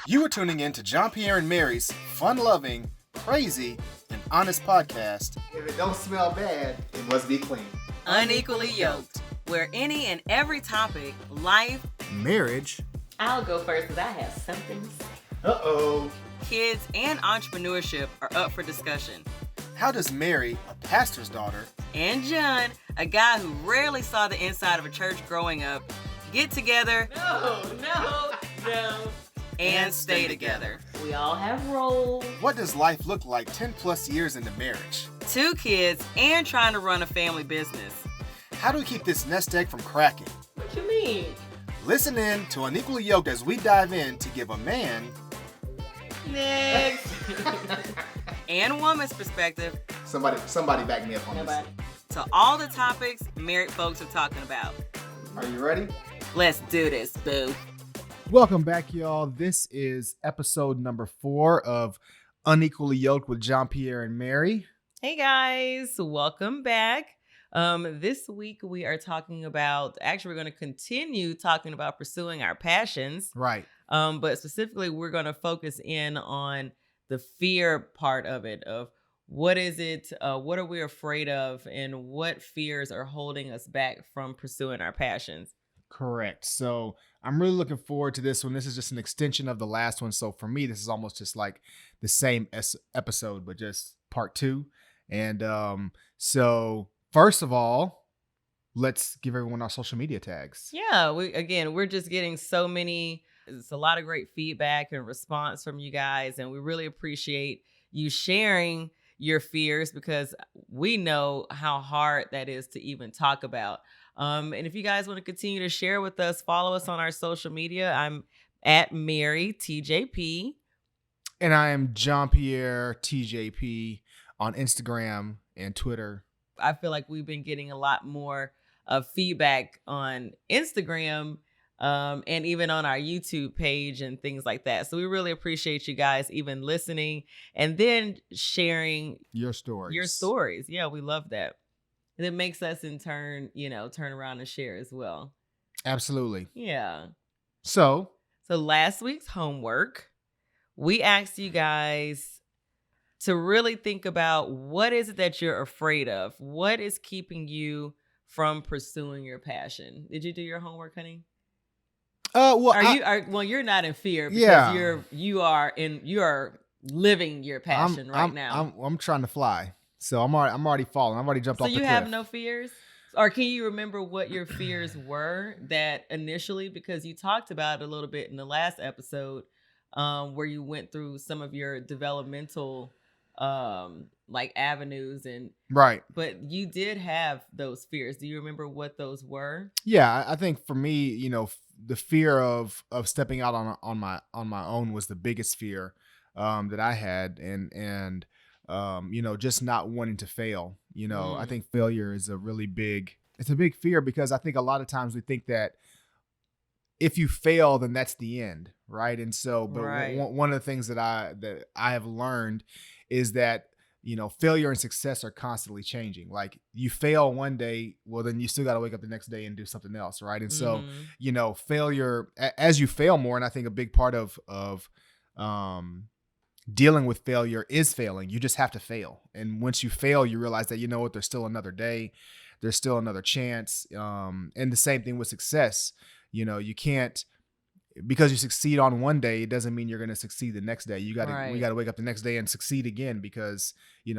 You are tuning in to Jon Pierre and Mary's fun-loving, crazy, and honest podcast. If it don't smell bad, it must be clean. Unequally Yoked, where any and every topic, life, Marriage. I'll go first because I have something to say. Uh-oh. kids, and entrepreneurship are up for discussion. How does Mary, a pastor's daughter, And Jon, a guy who rarely saw the inside of a church growing up, get together No. and stay together. We all have roles. what does life look like 10 plus years into marriage? 2 kids and trying to run a family business. How do we keep this nest egg from cracking? What you mean? Listen in to Unequally Yoked as we dive in to give a man Next. And woman's perspective Somebody back me up on Nobody. to all the topics married folks are talking about. this. Are you ready? Let's do this, boo. Welcome back, y'all. This is episode number 4 of Unequally Yoked with Jon Pierre and Mary. Hey guys, welcome back. This week we are talking about, actually we're going to continue talking about pursuing our passions. Right. But specifically we're going to focus in on the fear part of it, of what is it, what are we afraid of, and what fears are holding us back from pursuing our passions. Correct. So I'm really looking forward to this one. This is just an extension of the last one. So for me, this is almost just like the same episode, but just part 2. And so first of all, let's give everyone our social media tags. Yeah, we're just getting it's a lot of great feedback and response from you guys, and we really appreciate you sharing your fears because we know how hard that is to even talk about. And if you guys want to continue to share with us, follow us on our social media. I'm at Mary TJP. And I am Jon Pierre TJP on Instagram and Twitter. I feel like we've been getting a lot more feedback on Instagram and even on our YouTube page and things like that. So we really appreciate you guys even listening and then sharing Your stories. your stories. Yeah, we love that. And it makes us in turn, turn around and share as well. Absolutely. Yeah. So So last week's homework, we asked you guys to really think about what is it that you're afraid of? What is keeping you from pursuing your passion? Did you do your homework, honey? You're not in fear because Yeah. you are living your passion now. I'm trying to fly. So I'm already falling. I've already jumped So off the you cliff. have no fears? Or can you remember what your fears were that initially, because you talked about it a little bit in the last episode, where you went through some of your developmental avenues Right. but you did have those fears. Do you remember what those were? Yeah, I think for me, the fear of stepping out on my own was the biggest fear that I had, and just not wanting to fail. I think failure is a big fear because I think a lot of times we think that if you fail, then that's the end, right? And so, but Right. one of the things that I have learned is that failure and success are constantly changing. Like you fail one day, well, then you still got to wake up the next day and do something else, right? And so, failure, as you fail more, and I think a big part of dealing with failure is failing. You just have to fail. And once you fail, you realize that, there's still another day, there's still another chance. And the same thing with success. You can't, because you succeed on one day, it doesn't mean you're going to succeed the next day. We got to wake up the next day and succeed again because,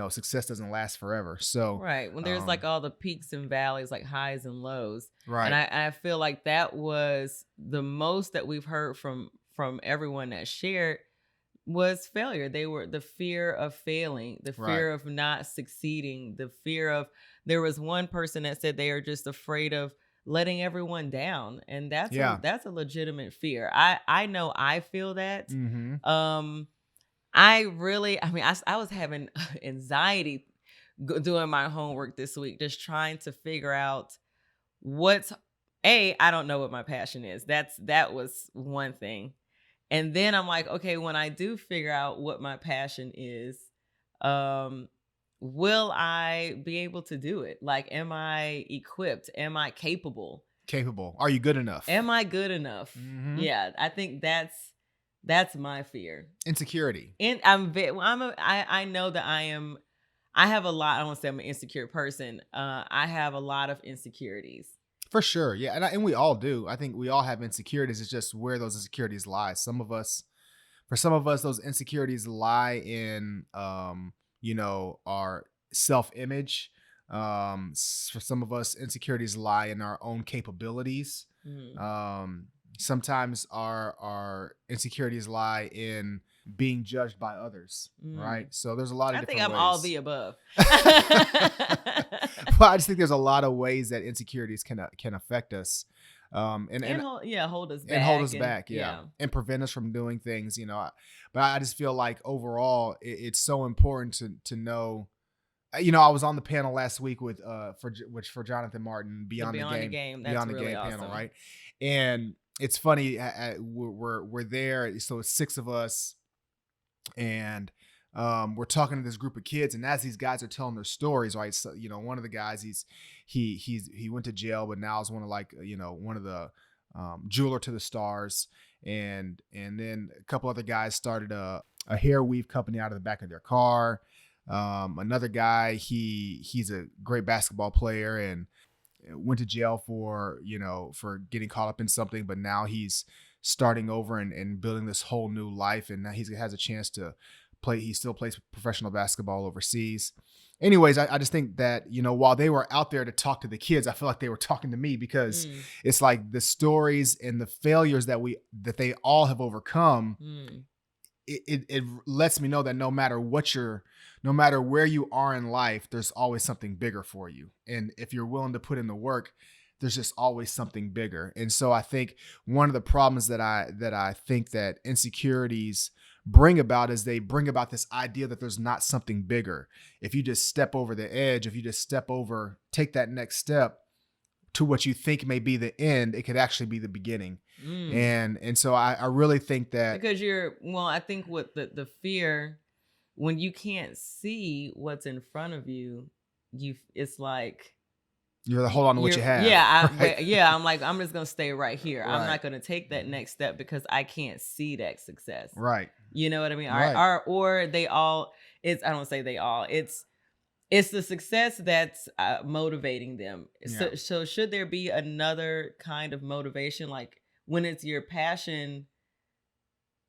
success doesn't last forever. So, Right. When there's all the peaks and valleys, like highs and lows. right. And I feel like that was the most that we've heard from everyone that shared was failure. They were the fear of failing, the fear of not succeeding, the fear of, there was one person that said they are just afraid of letting everyone down. And that's a legitimate fear. I know I feel that. Mm-hmm. I was having anxiety doing my homework this week, just trying to figure out I don't know what my passion is. That was one thing. And then I'm like, okay, when I do figure out what my passion is, will I be able to do it? Like, am I equipped? Am I capable? Are you good enough? Am I good enough? Mm-hmm. Yeah, I think that's That's my fear. Insecurity. And I know that I have a lot. I don't want to say I'm an insecure person. I have a lot of insecurities. For sure. Yeah. And we all do. I think we all have insecurities. It's just where those insecurities lie. For some of us, those insecurities lie in, our self-image. For some of us, insecurities lie in our own capabilities. Sometimes our insecurities lie in being judged by others, right? So there's a lot of I different think I'm ways. all the above. Well, I just think there's a lot of ways that insecurities can affect us, and hold us back. and hold us back, and prevent us from doing things, But I just feel like overall, it's so important to know. I was on the panel last week with for Jonathan Martin, Beyond the Game. That's Beyond the really Game awesome. panel, right? And it's funny, we're there, so it's 6 of us, and we're talking to this group of kids, and as these guys are telling their stories, right? So, one of the guys, he went to jail, but now is one of the jeweler to the stars, and then a couple other guys started a hair weave company out of the back of their car. Another guy, he's a great basketball player and went to jail for getting caught up in something, but now he's starting over and building this whole new life, and now he has a chance to play. He still plays professional basketball overseas. Anyways, I just think that, while they were out there to talk to the kids, I feel like they were talking to me, because it's like the stories and the failures that they all have overcome. It lets me know that no matter where you are in life, there's always something bigger for you. And if you're willing to put in the work, there's just always something bigger. And so I think one of the problems that I think that insecurities bring about is they bring about this idea that there's not something bigger. If you just step over the edge, if you just take that next step to what you think may be the end, it could actually be the beginning. And so I really think that, because I think what the fear, when you can't see what's in front of you, it's like you're hold on to what you have. I'm like, I'm just gonna stay right here. Right. I'm not gonna take that next step because I can't see that success. Right. You know what I mean? Right. Or they all. I don't say they all. It's the success that's motivating them. Yeah. So should there be another kind of motivation, like when it's your passion?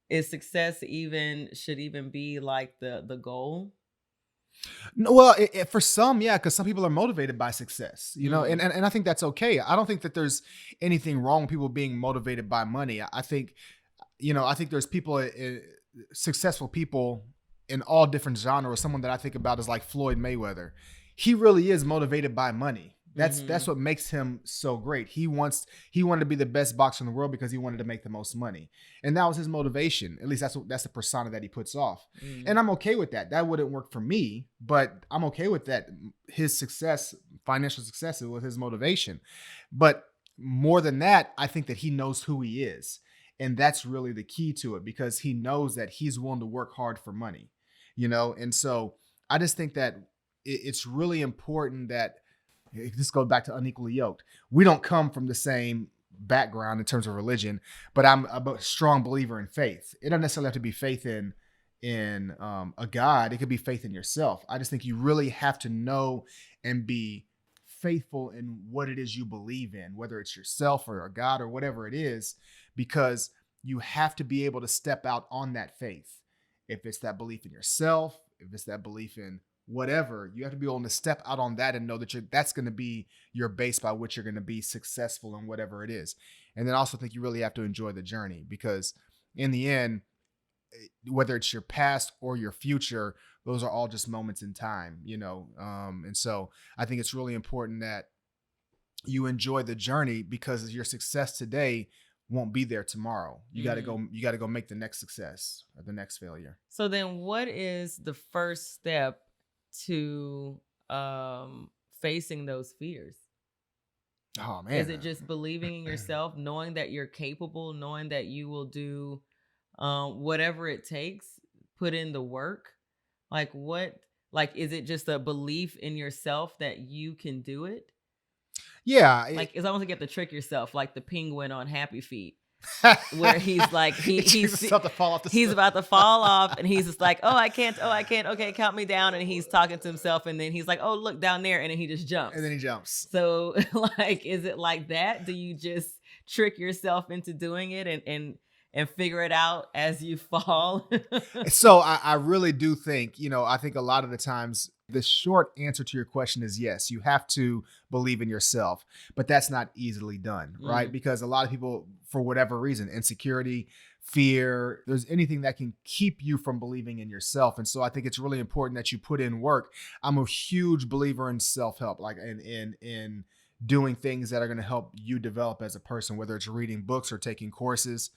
Is success should even be like the goal? No, well, for some, yeah, because some people are motivated by success, and I think that's okay. I don't think that there's anything wrong with people being motivated by money. I think there's people, successful people in all different genres. Someone that I think about is like Floyd Mayweather. He really is motivated by money. That's what makes him so great. He wanted to be the best boxer in the world because he wanted to make the most money, and that was his motivation. At least that's the persona that he puts off, and I'm okay with that. That wouldn't work for me, but I'm okay with that. His success, financial success, was his motivation. But more than that, I think that he knows who he is, and that's really the key to it, because he knows that he's willing to work hard for money, And so I just think that it's really important that. This goes back to Unequally Yoked. We don't come from the same background in terms of religion, but I'm a strong believer in faith. It doesn't necessarily have to be faith in a God. It could be faith in yourself. I just think you really have to know and be faithful in what it is you believe in, whether it's yourself or a God or whatever it is, because you have to be able to step out on that faith. If it's that belief in yourself, if it's that belief in whatever, you have to be able to step out on that and know that that's going to be your base by which you're going to be successful in whatever it is. And then I also think you really have to enjoy the journey, because in the end, whether it's your past or your future, those are all just moments in time, and so I think it's really important that you enjoy the journey, because your success today won't be there tomorrow. You got to go make the next success or the next failure. So then what is the first step to facing those fears? Oh man. Is it just believing in yourself, knowing that you're capable, knowing that you will do whatever it takes, put in the work? Is it just a belief in yourself that you can do it? Yeah. It's almost like you have to trick yourself, like the penguin on Happy Feet. where he's like he's about to fall off the he's stuff. about to fall off, and he's just like, oh I can't, okay, count me down, and he's talking to himself, and then he's like, oh look down there, and then he just jumps. And then he jumps. So like, is it like that? Do you just trick yourself into doing it and figure it out as you fall? So I really do think, I think a lot of the times the short answer to your question is yes, you have to believe in yourself, but that's not easily done, right? Because a lot of people, for whatever reason, insecurity, fear, there's anything that can keep you from believing in yourself. And so I think it's really important that you put in work. I'm a huge believer in self-help, like in doing things that are going to help you develop as a person, whether it's reading books or taking courses.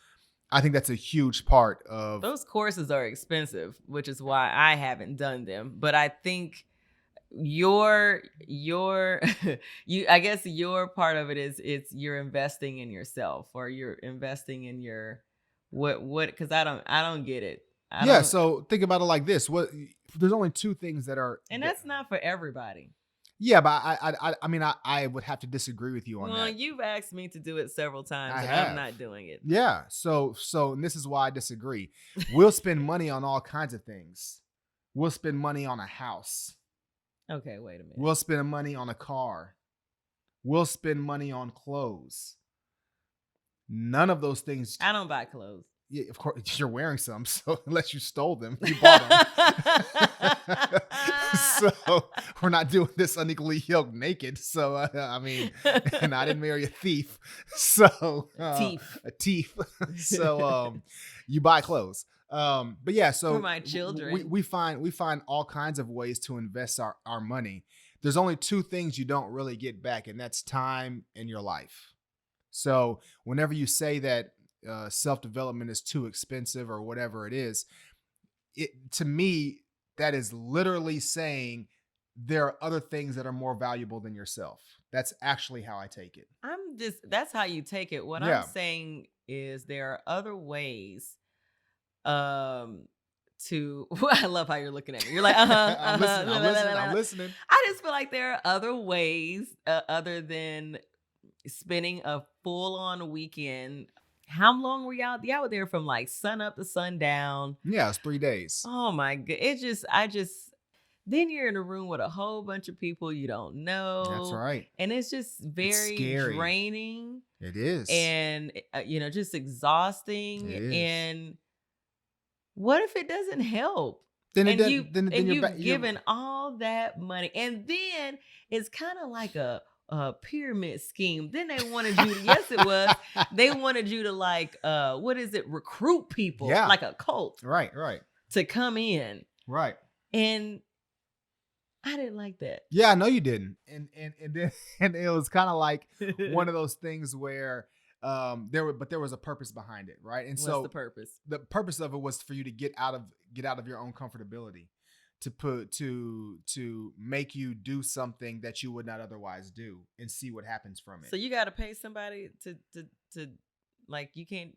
I think that's a huge part of those courses are expensive, which is why I haven't done them. But I think your I guess your part of it is you're investing in yourself, or you're investing in your what because I don't get it. So think about it like this. There's only two things that are, and that's not for everybody. Yeah, but I mean, I would have to disagree with you on that. Well, you've asked me to do it several times, I and have. I'm not doing it. Yeah. So and this is why I disagree. We'll spend money on all kinds of things. We'll spend money on a house. Okay, wait a minute. We'll spend money on a car. We'll spend money on clothes. None of those things. I don't buy clothes. Yeah, of course, you're wearing some, so unless you stole them, you bought them. So we're not doing this unequally yoked naked. So I mean, and I didn't marry a thief. So a thief. So you buy clothes. But yeah, so for my children, we find all kinds of ways to invest our money. There's only two things you don't really get back, and that's time and your life. So whenever you say that self-development is too expensive or whatever it is, to me, that is literally saying there are other things that are more valuable than yourself. That's actually how I take it. That's how you take it. What I'm saying is there are other ways to I love how you're looking at me. You're like, I'm listening. I just feel like there are other ways other than spending a full-on weekend. How long were y'all? Y'all were there from like sun up to sundown. Yeah, it's 3 days. Oh my god! Then you're in a room with a whole bunch of people you don't know. That's right. And it's just very draining. It is. And just exhausting. It is. And what if it doesn't help? Then you've given all that money, and then it's kind of like a pyramid scheme. Then they wanted you to, yes it was, they wanted you to like recruit people, like a cult, right to come in, right. And I didn't like that. Yeah, I know you didn't. And then and it was kind of like one of those things where there was a purpose behind it, right? And what's the purpose? The purpose of it was for you to get out of your own comfortability, to make you do something that you would not otherwise do and see what happens from it. So you got to pay somebody to like you can't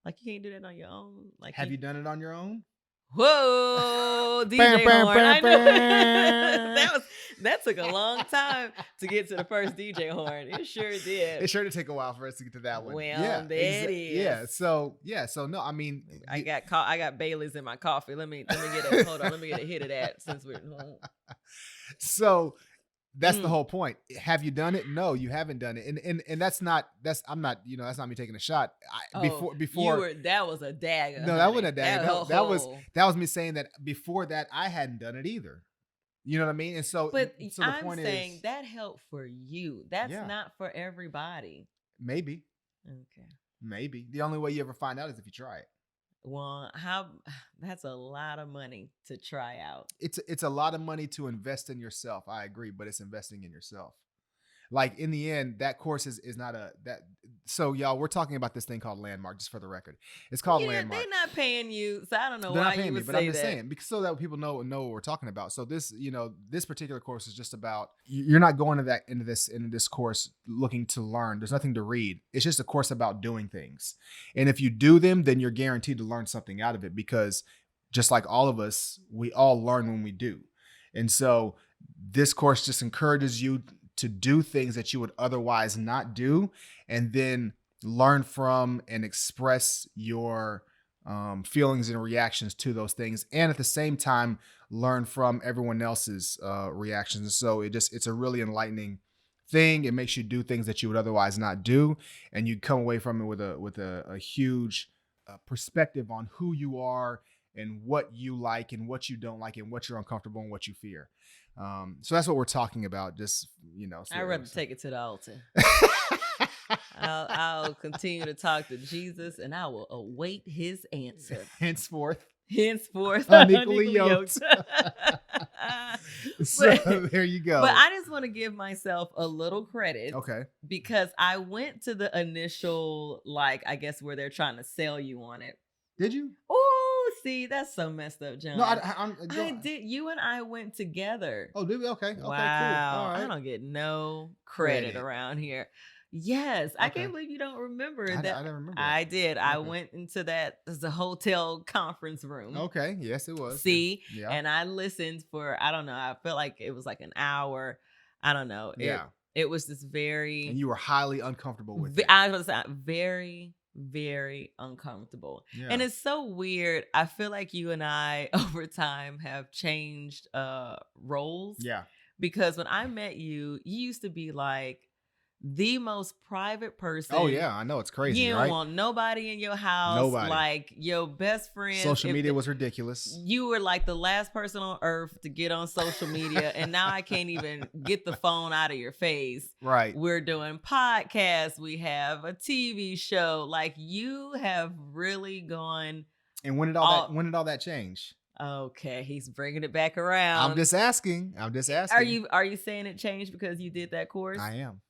do that on your own. Like, have you done it on your own? Whoa, DJ horn! I knew that took a long time to get to the first DJ horn. It sure did. It sure did take a while for us to get to that one. Well, there it is. Yeah. So no, I mean, I got Bailey's in my coffee. Let me get a hold on. Let me get a hit of that since we're. So that's the whole point. Have you done it? No, you haven't done it. And that's not that's not me taking a shot. Before that was a dagger. No, that wasn't a dagger. That was me saying that before that I hadn't done it either. You know what I mean? And so the point I'm saying that helped for you. That's not for everybody. Maybe. Okay. Maybe. The only way you ever find out is if you try it. Well, that's a lot of money to try out. It's a lot of money to invest in yourself. I agree, but it's investing in yourself. Like in the end, that course is not that. So y'all, we're talking about this thing called Landmark, just for the record. It's called Landmark. They're not paying you, so I don't know they're why not paying you me, would but say I'm just that. saying, because so that people know what we're talking about. So this particular course is just about, you're not going into this course looking to learn. There's nothing to read. It's just a course about doing things. And if you do them, then you're guaranteed to learn something out of it, because just like all of us, we all learn when we do. And so this course just encourages you to do things that you would otherwise not do, and then learn from and express your feelings and reactions to those things, and at the same time learn from everyone else's reactions. And so it's a really enlightening thing. It makes you do things that you would otherwise not do, and you come away from it with a huge perspective on who you are and what you like and what you don't like and what you're uncomfortable and what you fear. So that's what we're talking about. Just, I'd rather take it to the altar. I'll continue to talk to Jesus, and I will await his answer. Henceforth Unequally yoked. So there you go. But I just want to give myself a little credit. Okay. Because I went to the initial, I guess where they're trying to sell you on it. Did you? Oh, see, that's so messed up, John. No, I did. You and I went together. Oh, did we? Okay. Wow. Cool. All right. I don't get no credit around here. Yes. Okay. I can't believe you don't remember that. I don't remember. I did. Okay. I went into the hotel conference room. Okay. Yes, it was. See? Yeah. And I listened for, I don't know, I felt like it was like an hour. I don't know. It was just very... And you were highly uncomfortable with it. I was very, very uncomfortable. Yeah. And it's so weird. I feel like you and I, over time, have changed roles. Yeah. Because when I met you, you used to be like the most private person. Oh, yeah. I know. It's crazy, You don't want nobody in your house. Nobody. Like, your best friend. Social media was ridiculous. You were like the last person on earth to get on social media. And now I can't even get the phone out of your face. Right. We're doing podcasts. We have a TV show. Like, you have really gone. And when did all that change? Okay, he's bringing it back around. I'm just asking. Are you saying it changed because you did that course? I am.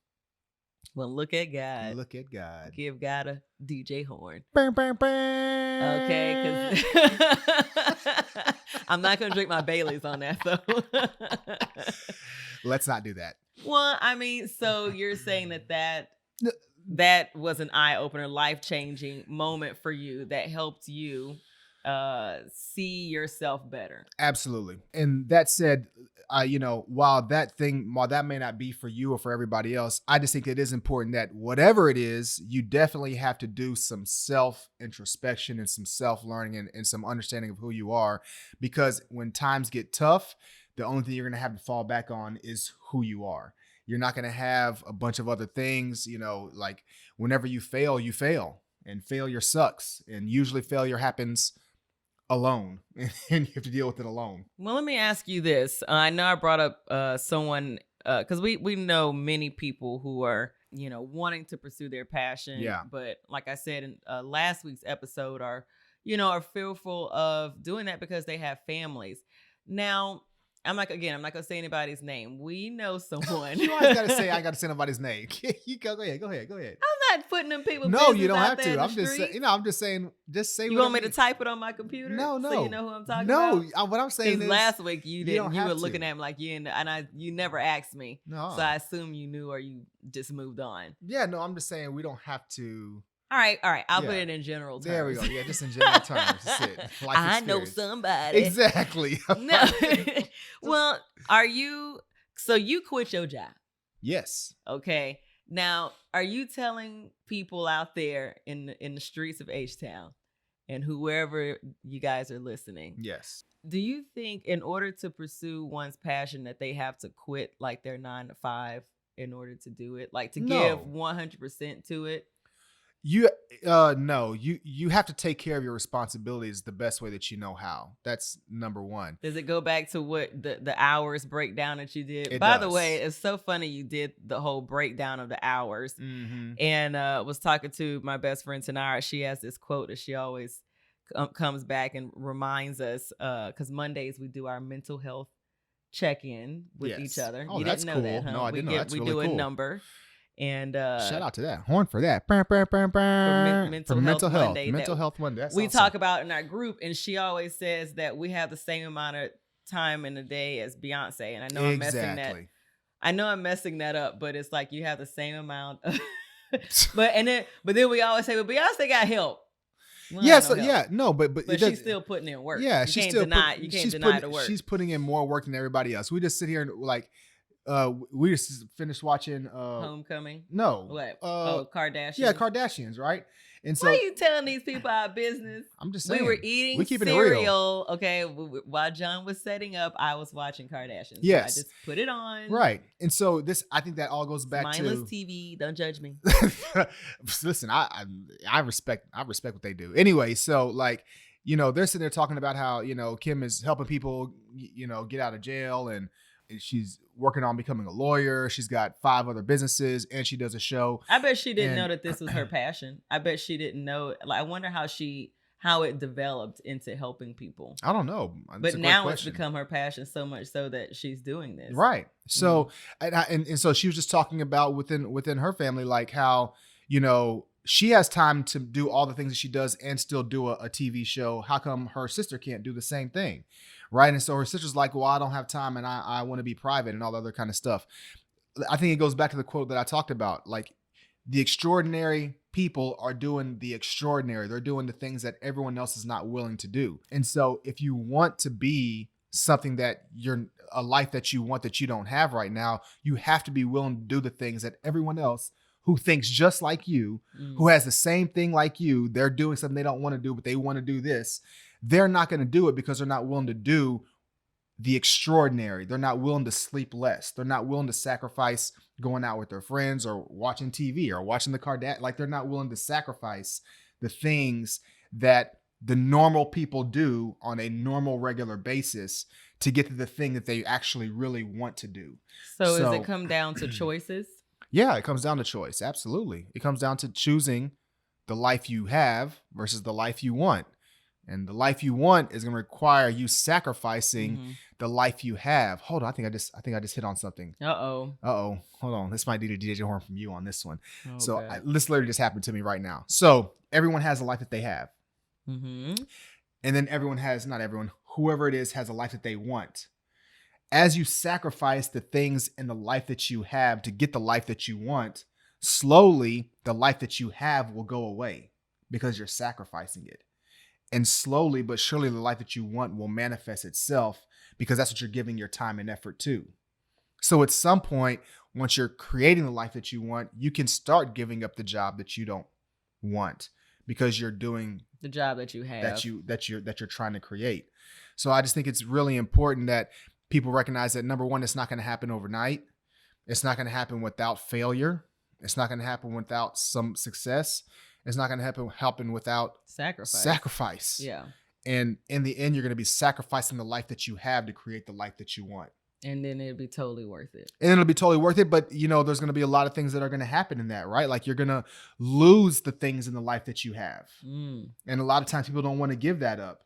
Well, look at God. Look at God. Give God a DJ horn. Bam, bam, bam. Okay, because I'm not going to drink my Baileys on that, though. Let's not do that. Well, I mean, so you're saying that was an eye-opener, life-changing moment for you that helped you see yourself better. Absolutely. And that said, while that may not be for you or for everybody else, I just think it is important that whatever it is, you definitely have to do some self-introspection and some self-learning and some understanding of who you are, because when times get tough, the only thing you're going to have to fall back on is who you are. You're not going to have a bunch of other things, like whenever you fail, and failure sucks. And usually failure happens alone, and you have to deal with it alone. Well, let me ask you this. I know I brought up someone because we know many people who are wanting to pursue their passion. Yeah. But like I said in last week's episode, are fearful of doing that because they have families. Now, I'm not gonna say anybody's name. We know someone. You always gotta say I gotta say nobody's name. You go ahead. I'm not putting them people. No, you don't have to. I'm just saying. I'm just saying. Just say. You want me to type it on my computer? No. So you know who I'm talking about. No, what I'm saying is last week you didn't. You were looking to. at him like you never asked me. No. So I assume you knew or you just moved on. Yeah, no, I'm just saying we don't have to. All right. I'll put it in general terms. There we go. Yeah, just in general terms. That's it. I know somebody. Exactly. No. Well, so you quit your job? Yes. Okay. Now, are you telling people out there in the streets of H-Town and whoever you guys are listening? Yes. Do you think in order to pursue one's passion that they have to quit like their 9 to 5 in order to do it? Like to give 100% to it? No, you have to take care of your responsibilities the best way that you know how. That's number one. Does it go back to what the hours breakdown that you did? It By does. the way, it's so funny you did the whole breakdown of the hours. Mm-hmm. And was talking to my best friend Tanara. She has this quote that she always comes back and reminds us, because Mondays we do our mental health check-in with each other. Oh, You that's didn't know cool. that, huh? No, I didn't know. That's we really do a cool. number. And shout out to that horn for that. For mental health Monday. Mental health Monday. That's we awesome. talk about in our group, and she always says that we have the same amount of time in a day as Beyonce. And I know I'm messing that up, but it's like you have the same amount of but then we always say, well, Beyonce got help. Well, yes, help. But she's still putting in work. Yeah, you can't deny the work. She's putting in more work than everybody else. We just sit here and like we just finished watching Homecoming. no. What? Oh, Kardashians. yeah, Kardashians, right? And so Why are you telling these people our business? I'm just We saying. were eating we keeping it real. cereal. Okay, while John was setting up, I was watching Kardashians. Yes. So I just put it on. Right. And so I think that all goes back Mindless to TV. Don't judge me. listen, I respect what they do. Anyway, so like, they're sitting there talking about how, Kim is helping people, get out of jail, and she's working on becoming a lawyer. She's got 5 other businesses, and she does a show. I bet she didn't know that this was her passion. I bet she didn't know. Like, I wonder how it developed into helping people. I don't know. But now it's become her passion so much so that she's doing this. Right. So, and so she was just talking about within her family, like how, she has time to do all the things that she does and still do a TV show. How come her sister can't do the same thing? Right. And so her sister's like, well, I don't have time, and I want to be private and all the other kind of stuff. I think it goes back to the quote that I talked about. Like, the extraordinary people are doing the extraordinary. They're doing the things that everyone else is not willing to do. And so if you want to be something a life that you want that you don't have right now, you have to be willing to do the things that everyone else who thinks just like you, who has the same thing like you, they're doing something they don't want to do, but they want to do this. They're not going to do it because they're not willing to do the extraordinary. They're not willing to sleep less. They're not willing to sacrifice going out with their friends or watching TV or watching the Kardashians. Like, they're not willing to sacrifice the things that the normal people do on a normal, regular basis to get to the thing that they actually really want to do. So does it come down to choices? Yeah, it comes down to choice. Absolutely. It comes down to choosing the life you have versus the life you want. And the life you want is going to require you sacrificing the life you have. Hold on, I think I just hit on something. Uh-oh. Hold on. This might need a DJ horn from you on this one. Okay. So this literally just happened to me right now. So everyone has a life that they have. And then whoever it is has a life that they want. As you sacrifice the things in the life that you have to get the life that you want, slowly the life that you have will go away because you're sacrificing it. And slowly but surely the life that you want will manifest itself because that's what you're giving your time and effort to. So at some point, once you're creating the life that you want, you can start giving up the job that you don't want because you're doing the job that you have that you're trying to create. So I just think it's really important that people recognize that, number one, it's not going to happen overnight. It's not going to happen without failure. It's not going to happen without some success. It's not going to happen without sacrifice. Yeah. And in the end, you're going to be sacrificing the life that you have to create the life that you want. And then it'll be totally worth it. But there's going to be a lot of things that are going to happen in that, right? Like, you're going to lose the things in the life that you have. And a lot of times people don't want to give that up,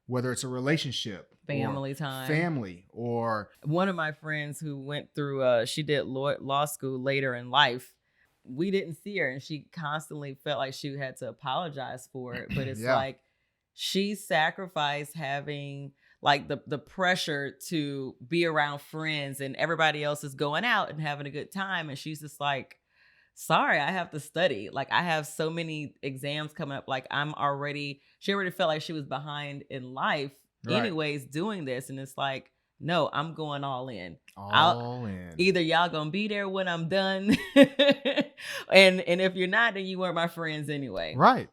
whether it's a relationship, family time, or one of my friends who went through, she did law school later in life. We didn't see her, and she constantly felt like she had to apologize for it. But it's like she sacrificed having like the pressure to be around friends and everybody else is going out and having a good time. And she's just like, sorry, I have to study. Like, I have so many exams coming up. Like, she already felt like she was behind in life anyways doing this. And it's like, no, I'm going all in. Either y'all gonna be there when I'm done. and if you're not, then you weren't my friends anyway. Right.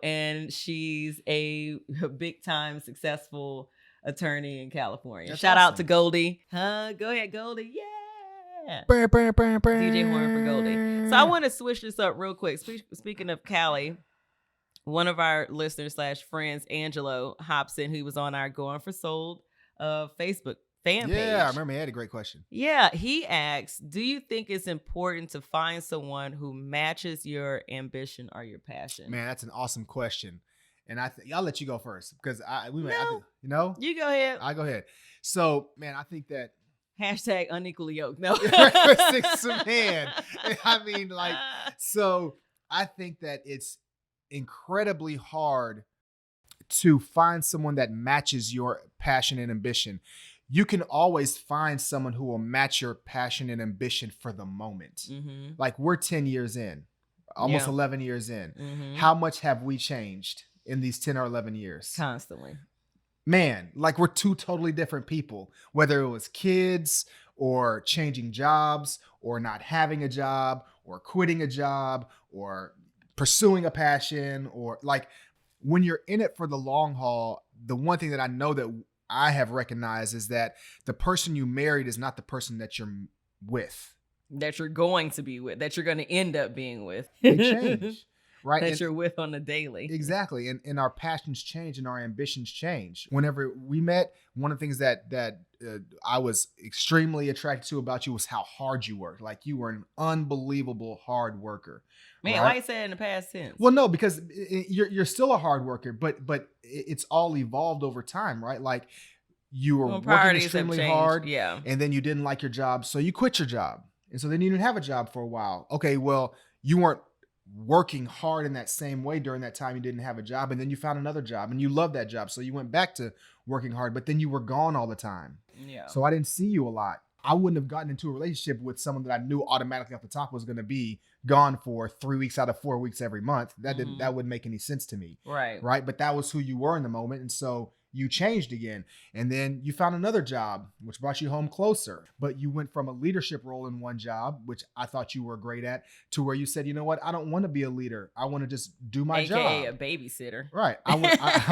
And she's a big time successful attorney in California. That's Shout awesome. Out to Goldie. Go ahead, Goldie. Yeah. DJ DJ horn for Goldie. So I want to switch this up real quick. Speaking of Cali, one of our listeners / friends, Angelo Hobson, who was on our Going for Sold Facebook fan page. Yeah, I remember he had a great question. Yeah, he asks, do you think it's important to find someone who matches your ambition or your passion? Man, that's an awesome question. And I'll let you go first because you go ahead. I'll go ahead. So, man, I think that # unequally yoked. No. Man. I mean, so I think that it's incredibly hard to find someone that matches your passion and ambition. You can always find someone who will match your passion and ambition for the moment. Like, we're 10 years in, almost 11 years in. How much have we changed in these 10 or 11 years? Constantly. Man, like, we're two totally different people, whether it was kids or changing jobs, or not having a job, or quitting a job, or pursuing a passion, or like when you're in it for the long haul, the one thing that I know that I have recognized is that the person you married is not the person that you're with. That you're going to be with, that you're going to end up being with. They change, right? That you're with on the daily. Exactly. And our passions change and our ambitions change. Whenever we met, one of the things that I was extremely attracted to about you was how hard you worked. Like you were an unbelievable hard worker. Man, right? why you say it in the past tense? Well, no, because you're still a hard worker, but it's all evolved over time, right? Like you were working extremely hard, yeah, and then you didn't like your job, so you quit your job, and so then you didn't have a job for a while. Okay, well, you weren't working hard in that same way during that time you didn't have a job, and then you found another job and you loved that job, so you went back to working hard, but then you were gone all the time. Yeah. So I didn't see you a lot. I wouldn't have gotten into a relationship with someone that I knew automatically off the top was going to be gone for 3 weeks out of 4 weeks every month. That wouldn't make any sense to me. Right. But that was who you were in the moment, and so you changed again. And then you found another job, which brought you home closer. But you went from a leadership role in one job, which I thought you were great at, to where you said, you know what? I don't want to be a leader. I want to just do my job. AKA a babysitter. Right. I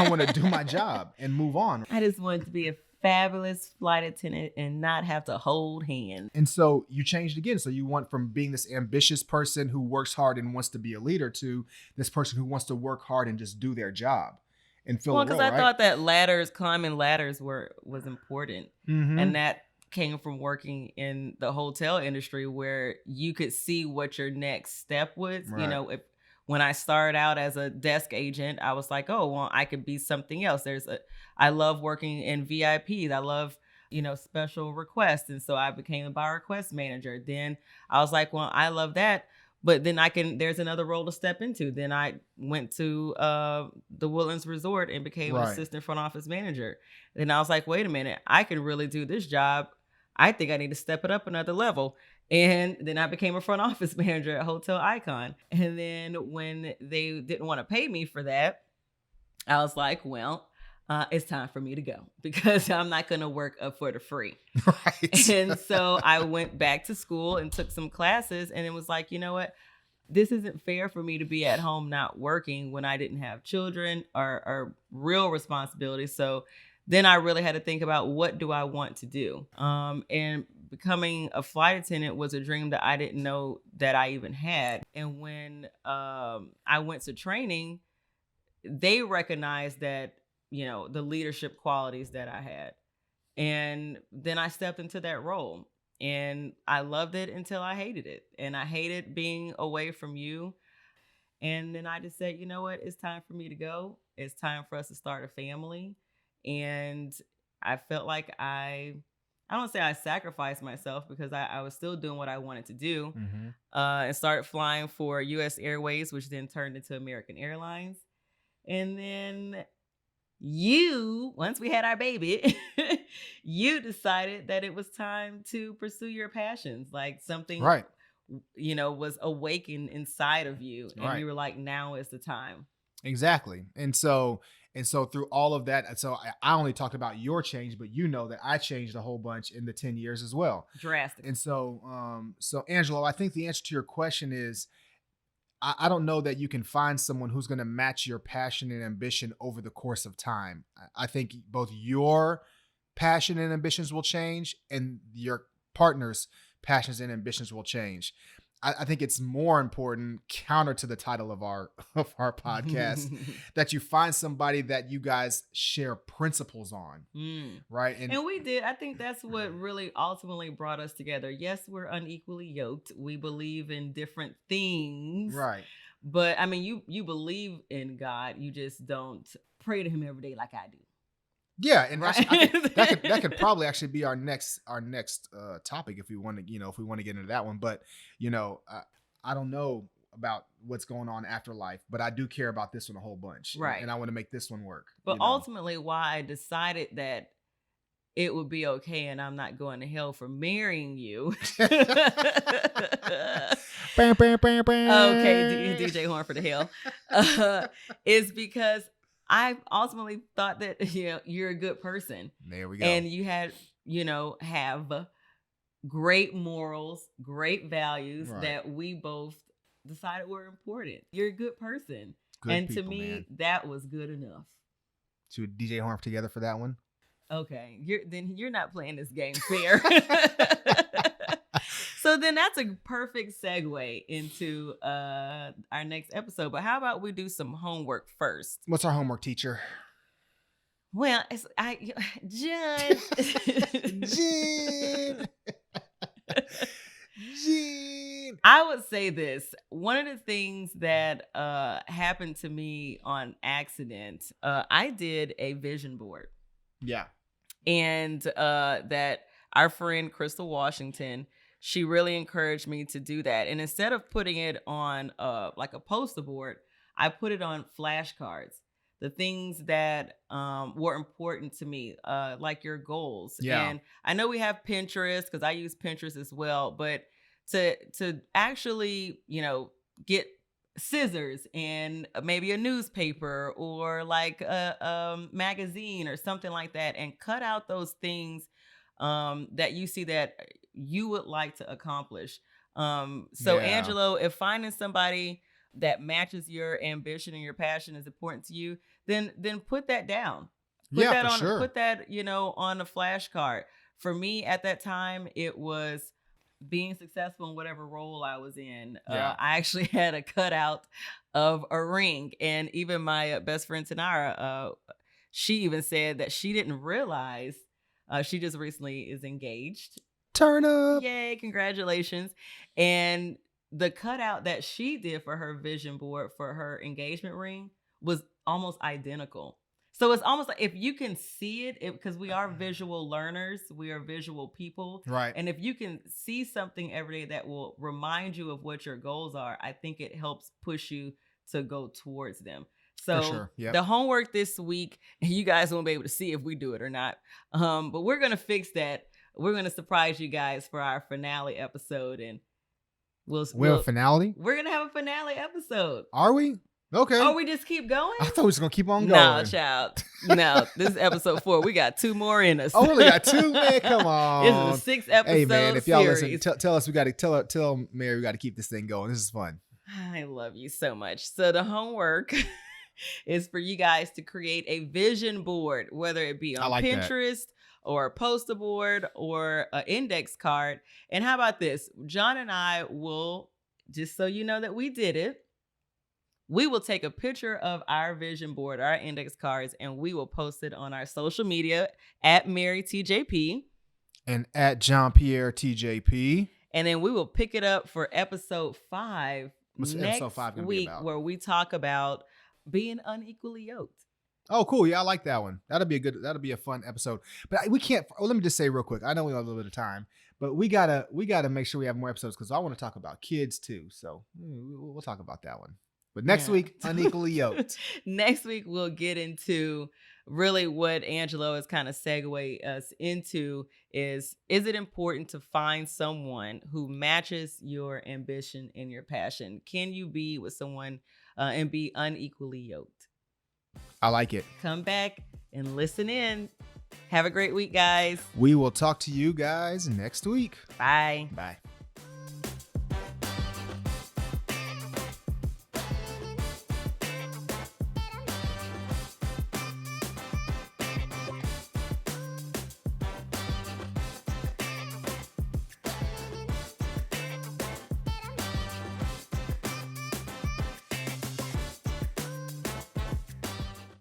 want to do my job and move on. I just wanted to be a fabulous flight attendant and not have to hold hands. And so you changed again. So you went from being this ambitious person who works hard and wants to be a leader to this person who wants to work hard and just do their job. And because I thought that climbing ladders was important. Mm-hmm. And that came from working in the hotel industry where you could see what your next step was. Right. You know, when I started out as a desk agent, I was like, oh, well, I could be something else. I love working in VIPs. I love, special requests. And so I became a by request manager. Then I was like, well, I love that. But then there's another role to step into. Then I went to the Woodlands Resort and became an assistant front office manager. Then I was like, wait a minute, I can really do this job. I think I need to step it up another level. And then I became a front office manager at Hotel Icon. And then when they didn't want to pay me for that, I was like, well, it's time for me to go because I'm not going to work up for the free. Right. And so I went back to school and took some classes, and it was like, you know what? This isn't fair for me to be at home not working when I didn't have children or real responsibilities. So then I really had to think about, what do I want to do? And becoming a flight attendant was a dream that I didn't know that I even had. And when I went to training, they recognized that, the leadership qualities that I had. And then I stepped into that role and I loved it until I hated it. And I hated being away from you. And then I just said, you know what? It's time for me to go. It's time for us to start a family. And I felt like I don't say I sacrificed myself because I was still doing what I wanted to do. Mm-hmm. And started flying for US Airways, which then turned into American Airlines. And then once we had our baby, you decided that it was time to pursue your passions, like something, was awakened inside of you. And you were like, now is the time. Exactly. And so through all of that, so I only talked about your change, but that I changed a whole bunch in the 10 years as well. Drastic. And so, Angelo, I think the answer to your question is, I don't know that you can find someone who's going to match your passion and ambition over the course of time. I think both your passion and ambitions will change and your partner's passions and ambitions will change. I think it's more important, counter to the title of our podcast, that you find somebody that you guys share principles on, right? And we did. I think that's what really ultimately brought us together. Yes, we're unequally yoked. We believe in different things, right? But I mean, you believe in God. You just don't pray to Him every day like I do. Yeah, and actually, I think that could probably actually be our next topic if we want to get into that one. But I don't know about what's going on after life, but I do care about this one a whole bunch, right? And I want to make this one work. But ultimately, why I decided that it would be okay and I'm not going to hell for marrying you. Okay, DJ Horn for the hell, is because I ultimately thought that you're a good person. There we go. And you have great morals, great values Right. that we both decided were important. You're a good person. Good and people, to me, man. that was good enough. Should we DJ Horn together for that one? Okay, you're not playing this game fair. So then that's a perfect segue into our next episode. But how about we do some homework first? What's our homework, teacher? Well, Jen. Gene. I would say this. One of the things that happened to me on accident, I did a vision board. Yeah. And that our friend Crystal Washington, she really encouraged me to do that. And instead of putting it on like a poster board, I put it on flashcards. The things that were important to me, like your goals. Yeah. And I know we have Pinterest because I use Pinterest as well, but to actually, get scissors and maybe a newspaper or like a magazine or something like that and cut out those things that you see that you would like to accomplish. So Yeah. Angelo, if finding somebody that matches your ambition and your passion is important to you, then put that down. Put Yeah, that for on, sure. put that, on a flashcard. For me at that time, it was being successful in whatever role I was in. Yeah. I actually had a cutout of a ring, and even my best friend Tanara, she even said that she didn't realize she just recently is engaged. Turn up. Yay, congratulations. And the cutout that she did for her vision board for her engagement ring was almost identical. So it's almost like if you can see it, because we are visual learners, we are visual people. Right. And if you can see something every day that will remind you of what your goals are, I think it helps push you to go towards them. So For sure. Yep. the homework this week, and you guys won't be able to see if we do it or not. But we're going to fix that. We're going to surprise you guys for our finale episode. And we'll finale? we're going to have a finale episode. Are we? Okay. Oh, we just keep going? I thought we was going to keep on going. No, child. No, this is episode 4. We got 2 more in us. Oh, we only got 2, man. Come on. This is a 6 episode Hey, man, if y'all series. listen, tell us we got to tell Mary we got to keep this thing going. This is fun. I love you so much. So the homework is for you guys to create a vision board, whether it be I on like that. Pinterest or a poster board or an index card. And how about this? John and I will, just so you know that we did it, we will take a picture of our vision board, our index cards, and we will post it on our social media at MaryTJP. And at Jon Pierre TJP. And then we will pick it up for episode 5 What's next episode 5 gonna be week, about? where we talk about being unequally yoked. Oh, cool. Yeah, I like that one. That'll be a fun episode. But we can't. Oh, let me just say real quick. I know we have a little bit of time, but we gotta make sure we have more episodes because I want to talk about kids too. So we'll talk about that one. But next Yeah. week, unequally yoked. Next week, we'll get into really what Angelo has kind of segued us into is it important to find someone who matches your ambition and your passion? Can you be with someone and be unequally yoked? I like it. Come back and listen in. Have a great week, guys. We will talk to you guys next week. Bye. Bye.